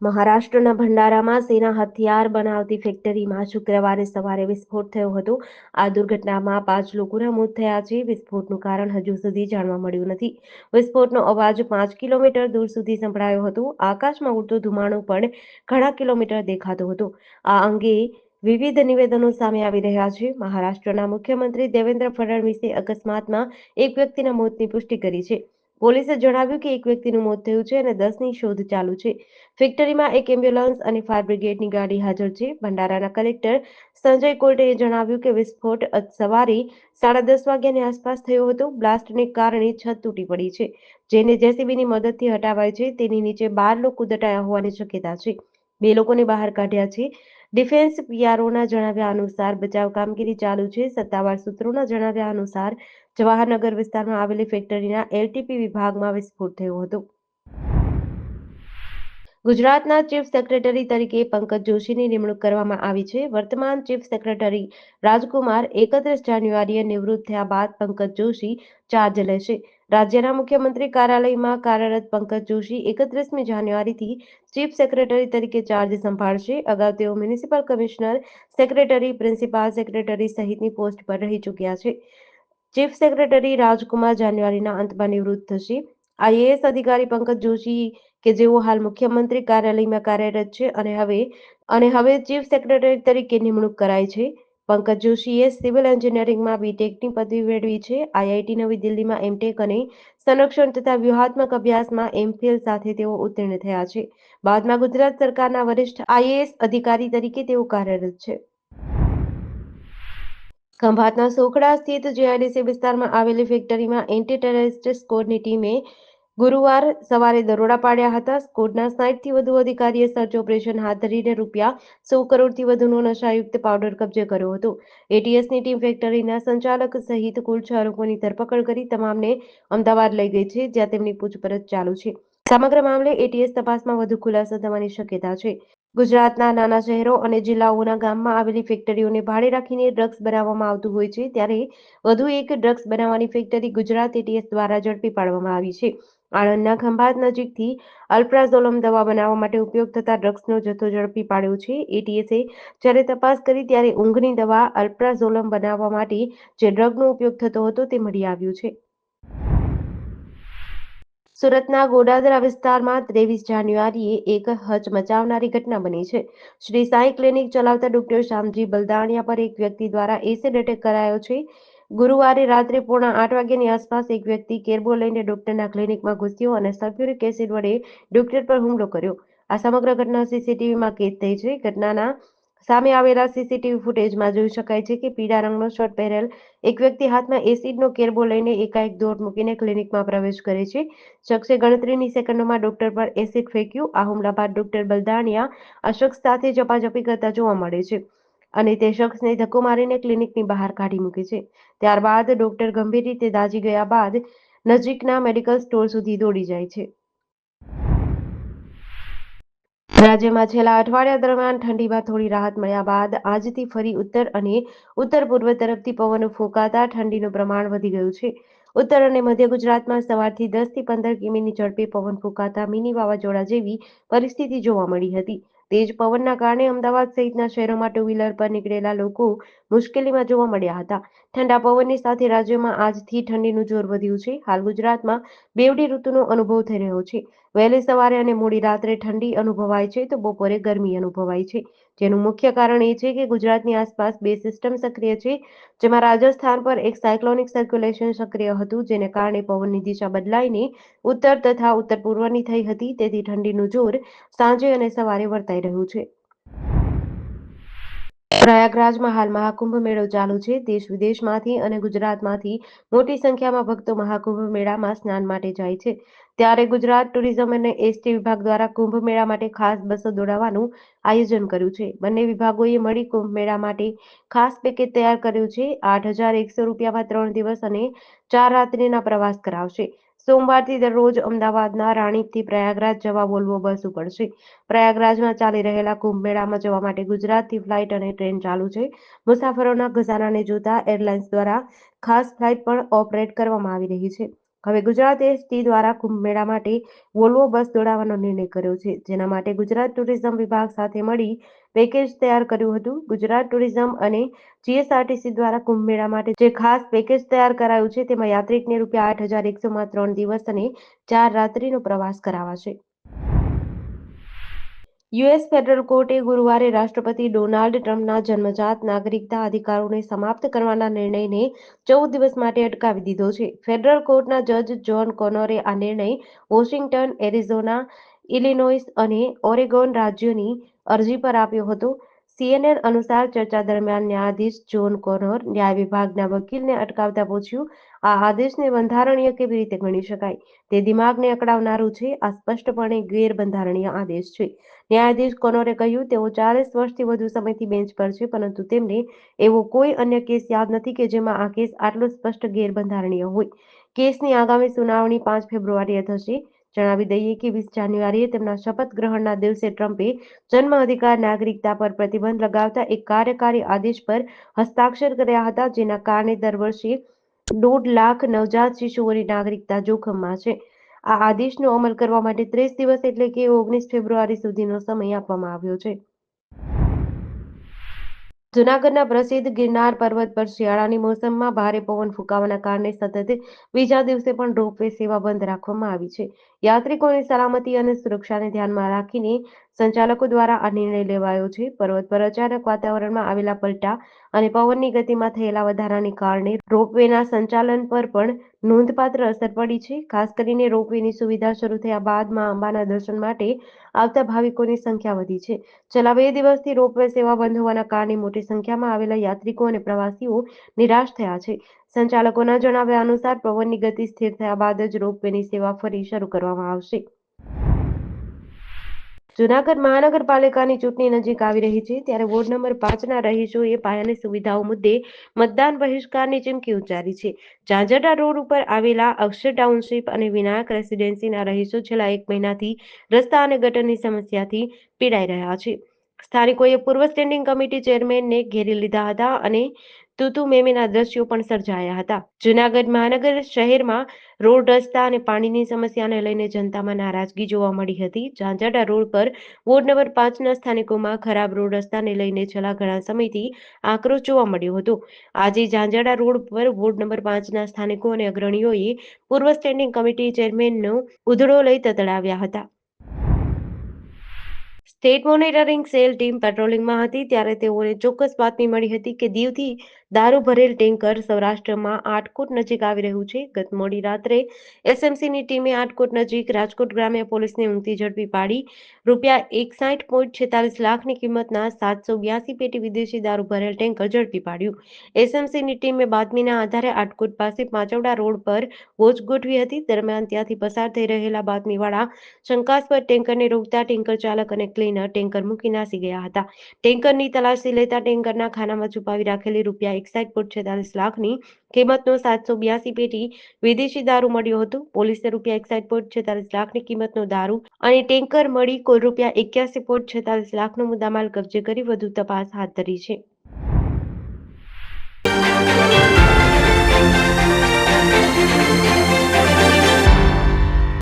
મહારાષ્ટ્રના ભંડારામાં સેના હથિયાર બનાવતી ફેક્ટરીમાં શુક્રવારે સવારે વિસ્ફોટ થયો હતો. આ દુર્ઘટનામાં 5 લોકોના મોત થયા છે. વિસ્ફોટનું કારણ હજુ સુધી જાણવા મળ્યું નથી. વિસ્ફોટનો અવાજ 5 કિલોમીટર દૂર સુધી સંભળાયો હતો. આકાશમાં ઉડતો ધુમાડો પણ ઘણા કિલોમીટર દેખાતો હતો. આ અંગે વિવિધ નિવેદનો સામે આવી રહ્યા છે. મહારાષ્ટ્રના મુખ્યમંત્રી દેવેન્દ્ર ફડણવીસે અકસ્માતમાં એક વ્યક્તિના મોતની પુષ્ટિ કરી છે. પોલીસે જણાવ્યું કે એક વ્યક્તિનું મોત થયું છે અને 10ની શોધ ચાલુ છે. ફેક્ટરીમાં એક એમ્બ્યુલન્સ અને ફાયર બ્રિગેડની ગાડી હાજર છે. ભંડારાના કલેક્ટર સંજય કોર્ટેએ જણાવ્યું કે વિસ્ફોટ સવારે 10:30 વાગ્યાની આસપાસ થયો હતો. બ્લાસ્ટને કારણે છત તૂટી પડી છે, જેને જેસીબીની મદદથી હટાવાય છે. તેની નીચે 12 લોકો દટાયા હોવાની શક્યતા છે. 2 લોકોને બહાર કાઢ્યા છે. ડિફેન્સ પીઆરઓના જણાવ્યા અનુસાર બચાવ કામગીરી ચાલુ છે. સત્તાવાર સૂત્રોના જણાવ્યા અનુસાર જવાહરનગર વિસ્તારમાં આવેલી ફેક્ટરીના એલટીપી વિભાગમાં વિસ્ફોટ થયો હતો. ગુજરાતના ચીફ સેક્રેટરી તરીકે પંકજ જોશીની નિમણૂક કરવામાં આવી છે. વર્તમાન ચીફ સેક્રેટરી રાજકુમાર 31 જાન્યુઆરીએ નિવૃત્ત થયા બાદ પંકજ જોશી ચાર્જ લેશે. રાજ્યના મુખ્યમંત્રી કાર્યાલયમાં કાર્યરત પંકજ જોશી 31મી જાન્યુઆરીથી ચીફ સેક્રેટરી તરીકે ચાર્જ સંભાળશે. અગાઉ તેઓ municipal commissioner, secretary, principal secretary સહિતની પોસ્ટ પર રહી ચૂક્યા છે. ચીફ સેક્રેટરી રાજકુમાર જાન્યુઆરીના અંતમાં નિવૃત્ત થશે. આઈએએસ અધિકારી પંકજ જોશી કે જેઓ હાલ મુખ્યમંત્રી કાર્યાલયમાં કાર્યરત છે અને હવે ચીફ સેક્રેટરી તરીકે નિમણૂક કરાઈ છે. પંકજ જોશીએ સિવિલ એન્જિનિયરિંગમાં બીટેકની પદવી મેળવી છે. આઈઆઈટી નવી દિલ્હીમાં એમટેક અને સંરક્ષણ તથા વ્યૂહાત્મક અભ્યાસમાં એમફિલ સાથે તેઓ ઉત્તીર્ણ થયા છે. બાદમાં ગુજરાત સરકારના વરિષ્ઠ આઈએએસ અધિકારી તરીકે તેઓ કાર્યરત છે. ખંભાતના સોખડા સ્થિત જીઆઈડીસી વિસ્તારમાં આવેલી ફેક્ટરીમાં એન્ટી ટેરરિસ્ટ સ્કોડની ટીમે ગુરુવાર સવારે દરોડા પાડ્યા હતા. સ્કોડના 60થી વધુ અધિકારીએ સર્ચ ઓપરેશન હાથ ધરીને ₹100 કરોડથી વધુનો નશાયુક્ત પાવડર કબજે કર્યો હતો. એટીએસની ટીમ ફેક્ટરીના સંચાલક સહિત કુલ 6 લોકોની ધરપકડ કરી તમામને અમદાવાદ લઈ ગઈ છે, જ્યાં તેમની પૂછપરછ ચાલુ છે. સમગ્ર મામલે એટીએસ તપાસમાં વધુ ખુલાસા થવાની શક્યતા છે. ગુજરાતના નાના શહેરો અને જિલ્લાઓના ગામમાં આવેલી ફેક્ટરીઓને ભાડે રાખીને ડ્રગ્સ બનાવવામાં આવતું હોય છે, ત્યારે વધુ એક ડ્રગ્સ બનાવવાની ફેક્ટરી ગુજરાત એટીએસ દ્વારા ઝડપી પાડવામાં આવી છે. આણંદના ખંભાત નજીકથી અલ્પ્રાઝોલમ દવા બનાવવા માટે ઉપયોગ થતા ડ્રગ્સનો જથ્થો ઝડપી પાડ્યો છે. એટીએસે જ્યારે તપાસ કરી ત્યારે ઊંઘની દવા અલ્પ્રાઝોલમ બનાવવા માટે જે ડ્રગનો ઉપયોગ થતો હતો તે મળી આવ્યું છે. સુરતના ગોડાદરા વિસ્તારમાં 23 જાન્યુઆરીએ એક હચમચાવનારી ઘટના બની છે. શ્રી સાંઈ ક્લિનિક ચલાવતા ડોક્ટર શામજી બલદાણિયા પર એક વ્યક્તિ દ્વારા એસિડ એટેક કરાયો છે. ગુરુવારે રાત્રે 7:45 વાગ્યાની આસપાસ એક વ્યક્તિ કેરબો લઈને ડોક્ટરના ક્લિનિકમાં ઘૂસ્યો અને સલ્ફ્યુરિક એસિડ વડે ડોક્ટર પર હુમલો કર્યો. આ સમગ્ર ઘટના સીસીટીવીમાં કેદ થઈ છે. ઘટનાના સામે આવેલા સીસીટીવી ફૂટેજમાં જોઈ શકાય છે કે પીળા રંગનો શર્ટ પહેરેલ એક વ્યક્તિ હાથમાં એસિડનો કેરબો લઈને એકાએક દોટ મૂકીને ક્લિનિકમાં પ્રવેશ કરે છે. શખ્સે ગણતરીની સેકન્ડોમાં ડોક્ટર પર એસિડ ફેંક્યું. આ હુમલા બાદ ડોક્ટર બલદાણિયા આ શખ્સ સાથે ઝપાઝપી કરતા જોવા મળે છે અને તે શખ્સને ધક્કો મારીને ક્લિનિકની બહાર કાઢી મૂકે છે. ત્યારબાદ ડોક્ટર ગંભીર રીતે દાઝી ગયા બાદ નજીકના મેડિકલ સ્ટોર સુધી દોડી જાય છે. રાજ્યમાં છેલ્લા અઠવાડિયા દરમિયાન ઠંડીમાં થોડી રાહત મળ્યા બાદ આજથી ફરી ઉત્તર અને ઉત્તર-પૂર્વ તરફથી પવનો ફૂંકાતા ઠંડીનું પ્રમાણ વધી ગયું છે. ઉત્તર અને મધ્ય ગુજરાતમાં સવારથી 10થી 15 કિમીની ઝડપે પવન ફૂંકાતા મિની વાવાઝોડા જેવી પરિસ્થિતિ જોવા મળી હતી. તેજ પવનના કારણે અમદાવાદ સહિતના શહેરોમાં ટુ વ્હીલર પર નીકળેલા લોકો મુશ્કેલીમાં જોવા મળ્યા હતા. ઠંડા પવનની સાથે રાજ્યમાં આજથી ઠંડીનું જોર વધ્યું છે. હાલ ગુજરાતમાં બેવડી ઋતુનો અનુભવ થઈ રહ્યો છે. વહેલી સવારે અને મોડી રાત્રે ઠંડી અનુભવાય છે તો બપોરે ગરમી અનુભવાય છે. જેનું મુખ્ય કારણ એ છે કે ગુજરાતની આસપાસ બે સિસ્ટમ સક્રિય છે, જેમાં રાજસ્થાન પર એક સાયક્લોનિક સર્ક્યુલેશન સક્રિય હતું, જેને કારણે પવનની દિશા બદલાઈને ઉત્તર તથા ઉત્તર-પૂર્વની થઈ હતી. તેથી ઠંડીનું જોર સાંજે અને સવારે વર્તાઈ રહ્યું છે. પ્રયાગરાજમાં હાલ મહાકુંભ મેળો ચાલુ છે. દેશ-વિદેશમાંથી અને ગુજરાતમાંથી મોટી સંખ્યામાં ભક્તો મહાકુંભ મેળામાં સ્નાન માટે જાય છે. ત્યારે ગુજરાત ટુરિઝમ અને એસટી વિભાગ દ્વારા કુંભ મેળા માટે ખાસ બસો દોડાવવાનું આયોજન કર્યું છે. બંને વિભાગોએ મળી કુંભ મેળા માટે ખાસ પેકેજ તૈયાર કર્યું છે. ₹8,100માં 3 દિવસ અને 4 રાત્રિના પ્રવાસ કરાવશે. સોમવારથી દરરોજ અમદાવાદના રાણીપથી પ્રયાગરાજ જવા વોલ્વો બસ ઉપડશે. પ્રયાગરાજમાં ચાલી રહેલા કુંભ મેળામાં જવા માટે ગુજરાતથી ફ્લાઇટ અને ટ્રેન ચાલુ છે. મુસાફરોના ઘસારાને જોતા એરલાઇન્સ દ્વારા ખાસ ફ્લાઇટ પણ ઓપરેટ કરવામાં આવી રહી છે. હવે ગુજરાત એસટી દ્વારા કુંભ મેળા માટે વોલ્વો બસ દોડાવવાનો નિર્ણય કર્યો છે, જેના માટે ગુજરાત ટુરિઝમ વિભાગ સાથે મળી પેકેજ તૈયાર કર્યું હતું. ગુજરાત ટુરિઝમ અને જીએસઆરટીસી દ્વારા કુંભ મેળા માટે જે ખાસ પેકેજ તૈયાર કરાયું છે, તેમાં યાત્રિકને ₹8,100 3 દિવસ અને 4 રાત્રિનો પ્રવાસ કરાવાશે. યુએસ ફેડરલ કોર્ટે ગુરુવારે રાષ્ટ્રપતિ ડોનાલ્ડ ટ્રમ્પના જન્મજાત નાગરિકતા અધિકારોને સમાપ્ત કરવાના નિર્ણયને 14 દિવસ માટે અટકાવી દીધો છે. ફેડરલ કોર્ટના જજ જ્હોન કોનોરે આ નિર્ણય વોશિંગ્ટન, એરિઝોના, ઇલિનોઇસ અને ઓરેગોન રાજ્યોની અરજી પર આપ્યો હતો. સીએનએન અનુસાર ચર્ચા દરમિયાન ન્યાયાધીશ જ્હોન કોનોર ન્યાય વિભાગના વકીલને અટકાવતા પૂછ્યું, આ આદેશને બંધારણીય કેવી રીતે ગણી શકાય? તે દિમાગને અકળાવનારું છે. આ સ્પષ્ટપણે ગેરબંધારણીય આદેશ છે. ન્યાયાધીશ કોનોરે કહ્યું, તેઓ 40 વર્ષથી વધુ સમયથી બેન્ચ પર છે, પરંતુ તેમને એવો કોઈ અન્ય કેસ યાદ નથી કે જેમાં આ કેસ આટલો સ્પષ્ટ ગેરબંધારણીય હોય. કેસની આગામી સુનાવણી 5 ફેબ્રુઆરીએ થશે. જણાવી દઈએ કે 20 જાન્યુઆરીએ તેમના શપથ ગ્રહણના દિવસે ટ્રમ્પે જન્મ અધિકાર નાગરિકતા પર પ્રતિબંધ લગાવતા એક કાર્યકારી આદેશ પર હસ્તાક્ષર કર્યા હતા, જેના કારણે દર વર્ષે 1.5 લાખ નવજાત શિશુઓની નાગરિકતા જોખમમાં છે. આ આદેશનો અમલ કરવા માટે 30 દિવસ એટલે કે 19 ફેબ્રુઆરી સુધીનો સમય આપવામાં આવ્યો છે. જૂનાગઢના પ્રસિદ્ધ ગિરનાર પર્વત પર શિયાળાની મોસમમાં ભારે પવન ફૂંકાવાના કારણે સતત બીજા દિવસે પણ રોપવે સેવા બંધ રાખવામાં આવી છે. યાત્રિકોની સલામતી અને સુરક્ષાને ધ્યાનમાં રાખીને સંચાલકો દ્વારા આ નિર્ણય લેવાયો છે. પર્વત પર અચાનક વાતાવરણમાં આવેલા પલટા અને પવનની ગતિમાં થયેલા વધારાને કારણે રોપવેના સંચાલન પર પણ નોંધપાત્ર અસર પડી છે. ખાસ કરીને રોપવેની સુવિધા શરૂ થયા બાદ મા અંબાના દર્શન માટે આવતા ભાવિકોની સંખ્યા વધી છે. છેલ્લા 2 દિવસથી રોપવે સેવા બંધ હોવાના કારણે મોટી સંખ્યામાં આવેલા યાત્રિકો અને પ્રવાસીઓ નિરાશ થયા છે. સંચાલકોના જણાવ્યા અનુસાર પવનની ગતિ સ્થિર થયા બાદ જ રોપવેની સેવા ફરી શરૂ કરવામાં આવશે. જૂનાગઢ મહાનગરપાલિકાની ચૂંટણી નજીક આવી રહી છે, ત્યારે વોર્ડ નંબર 5ના રહીશોએ પાયાની સુવિધાઓ મુદ્દે મતદાન બહિષ્કારની ચીમકી ઉચ્ચારી છે. ઝાંઝરડા રોડ ઉપર આવેલા અક્ષર ટાઉનશીપ અને વિનાયક રેસિડેન્સીના રહીશો છેલ્લા 1 મહિનાથી રસ્તા અને ગટરની સમસ્યાથી પીડાઈ રહ્યા છે. સ્થાનિકોએ પૂર્વ સ્ટેન્ડિંગ કમિટી ચેરમેનને ઘેરી લીધા હતા અને તું મેમેના દ્રશ્યો પણ સર્જાયા હતા. જૂનાગઢ મહાનગર શહેરમાં રોડ, રસ્તા અને પાણીની સમસ્યાને લઈને જનતામાં નારાજગી જોવા મળી હતી. ઝાંઝરડા રોડ પર વોર્ડ નંબર 5ના સ્થાનિકોમાં ખરાબ રોડ રસ્તાને લઈને છેલ્લા ઘણા સમયથી આક્રોશ જોવા મળ્યો હતો. આજે ઝાંઝરડા રોડ પર વોર્ડ નંબર 5ના સ્થાનિકો અને અગ્રણીઓએ પૂર્વ સ્ટેન્ડિંગ કમિટી ચેરમેનનો ઉધડો લઈ તતડાવ્યા હતા. સ્ટેટ મોનિટરિંગ સેલ ટીમ પેટ્રોલિંગમાં હતી, ત્યારે તેઓને ચોક્કસ બાતમી મળી હતી કે દીવથી દારૂ ભરેલ ટેન્કર સૌરાષ્ટ્રમાં આટકોટ નજીક આવી રહ્યું છે. ગત મોડી રાત્રે એસએમસીની ટીમે આટકોટ નજીક રાજકોટ ગ્રામ્ય પોલીસને ઊંઘતી ઝડપી પાડી ₹61.46 લાખની કિંમતના 782 પેટી વિદેશી દારૂ ભરેલ ટેન્કર ઝડપી પાડ્યું. એસએમસીની ટીમે બાતમીના આધારે આટકોટ પાસે પાંચવડા રોડ પર વોચ ગોઠવી હતી. દરમિયાન ત્યાંથી પસાર થઈ રહેલા બાતમીવાળા શંકાસ્પદ ટેન્કરને રોકતા ટેન્કર ચાલક અને ક્લીનર ટેન્કર મૂકી નાસી ગયા હતા. ટેન્કરની તલાશી લેતા ટેન્કરના ખાનામાં છુપાવી રાખેલી ₹61.46 લાખની કિંમતનો 782 પેટી વિદેશી દારૂ મળ્યો હતો. પોલીસે ₹61.46 લાખની કિંમતનો દારૂ અને ટેન્કર મળી કુલ ₹81.46 લાખનો મુદ્દામાલ કબજે કરી વધુ તપાસ હાથ ધરી છે.